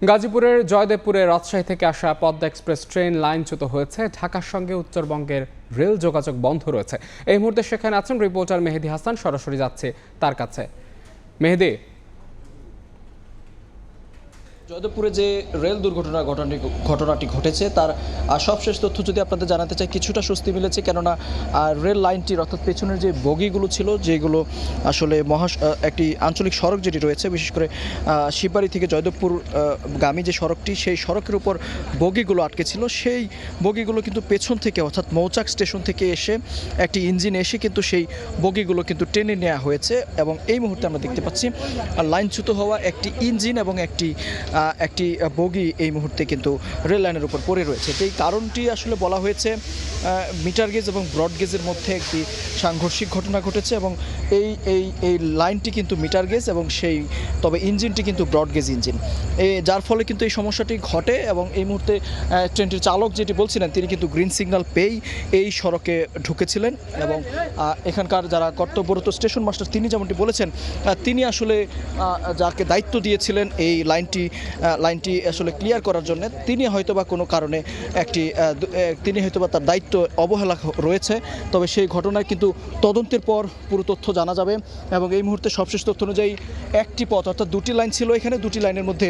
গাজীপুরের জয়দেবপুরে রাজশাহী থেকে আসা পদ্মা এক্সপ্রেস ট্রেন লাইনচ্যুত হয়েছে। ঢাকার সঙ্গে উত্তরবঙ্গের রেল যোগাযোগ বন্ধ রয়েছে। এই মুহূর্তে সেখানে আছেন রিপোর্টার মেহেদি হাসান, সরাসরি যাচ্ছে তার কাছে। মেহেদি, জয়দেবপুরে যে রেল দুর্ঘটনার ঘটনাটি ঘটেছে তার সবশেষ তথ্য যদি আপনাদের জানাতে চাই, কিছুটা স্বস্তি মিলেছে। কেননা রেল লাইনটির অর্থাৎ পেছনের যে বগিগুলো ছিল, যেগুলো আসলে একটি আঞ্চলিক সড়ক যেটি রয়েছে, বিশেষ করে শিববাড়ি থেকে জয়দেবপুর গামী যে সড়কটি, সেই সড়কের উপর বগিগুলো আটকে ছিল। সেই বগিগুলো কিন্তু পেছন থেকে অর্থাৎ মৌচাক স্টেশন থেকে এসে একটি ইঞ্জিন এসে কিন্তু সেই বগিগুলো কিন্তু টেনে নেওয়া হয়েছে। এবং এই মুহূর্তে আমরা দেখতে পাচ্ছি লাইনচ্যুত হওয়া একটি ইঞ্জিন এবং একটি বগি এই মুহূর্তে কিন্তু রেল লাইনের উপর পড়ে রয়েছে। এই কারণটি আসলে বলা হয়েছে মিটার গেজ এবং ব্রড গেজের মধ্যে একটি সাংঘর্ষিক ঘটনা ঘটেছে এবং এই লাইনটি কিন্তু মিটার গেজ এবং তবে ইঞ্জিনটি কিন্তু ব্রড গেজ ইঞ্জিন, যার ফলে কিন্তু এই সমস্যাটি ঘটে। এবং এই মুহূর্তে ট্রেনটির চালক যেটি বলছিলেন, তিনি কিন্তু গ্রিন সিগন্যাল পেয়েই এই সড়কে ঢুকেছিলেন। এবং এখানকার যারা কর্তব্যরত স্টেশন মাস্টার, তিনি যেমনটি বলেছেন, তিনি আসলে যাকে দায়িত্ব দিয়েছিলেন এই লাইনটি আসলে ক্লিয়ার করার জন্য, তিনি হয়তোবা কোনো কারণে তিনি হয়তোবা তার দায়িত্ব অবহেলা রয়েছে। তবে সেই ঘটনায় কিন্তু তদন্তের পর পুরো তথ্য জানা যাবে। এবং এই মুহূর্তে সবশেষ তথ্য অনুযায়ী একটি পথ অর্থাৎ দুটি লাইন ছিল এখানে, দুটি লাইনের মধ্যে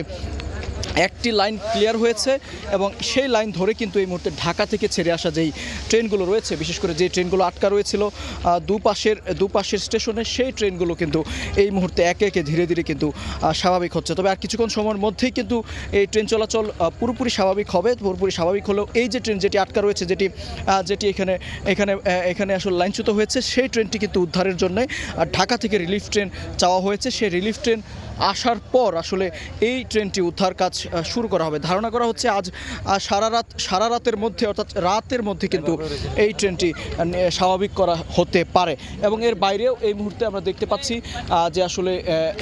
একটি লাইন ক্লিয়ার হয়েছে এবং সেই লাইন ধরে কিন্তু এই মুহূর্তে ঢাকা থেকে ছেড়ে আসা যেই ট্রেনগুলো রয়েছে, বিশেষ করে যে ট্রেনগুলো আটকা রয়েছিল দুপাশের স্টেশনে, সেই ট্রেনগুলো কিন্তু এই মুহূর্তে একে একে ধীরে ধীরে কিন্তু স্বাভাবিক হচ্ছে। তবে আর কিছুক্ষণ সময়ের মধ্যেই কিন্তু এই ট্রেন চলাচল পুরোপুরি স্বাভাবিক হবে। পুরোপুরি স্বাভাবিক হলেও এই যে ট্রেন যেটি আটকা রয়েছে, যেটি এখানে আসলে লাইনচ্যুত হয়েছে, সেই ট্রেনটি কিন্তু উদ্ধারের জন্য ঢাকা থেকে রিলিফ ট্রেন চাওয়া হয়েছে। সেই রিলিফ ট্রেন আসার পর আসলে এই ট্রেনটি উদ্ধার কাজ শুরু করা হবে। ধারণা করা হচ্ছে আজ সারা রাতের মধ্যে অর্থাৎ রাতের মধ্যে কিন্তু এই ট্রেনটি স্বাভাবিক করা হতে পারে। এবং এর বাইরেও এই মুহূর্তে আমরা দেখতে পাচ্ছি যে আসলে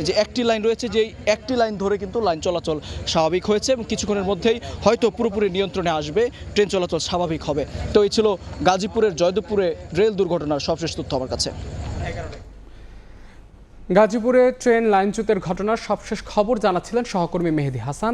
যে একটি লাইন রয়েছে, যেই একটি লাইন ধরে কিন্তু লাইন চলাচল স্বাভাবিক হয়েছে এবং কিছুক্ষণের মধ্যেই হয়তো পুরোপুরি নিয়ন্ত্রণে আসবে, ট্রেন চলাচল স্বাভাবিক হবে। তো এই ছিল গাজীপুরের জয়দেবপুরে রেল দুর্ঘটনার সবশেষ তথ্য আমার কাছে। গাজীপুরে ট্রেন লাইনচ্যুতের ঘটনার সবশেষ খবর জানাচ্ছিলেন সহকর্মী মেহেদি হাসান।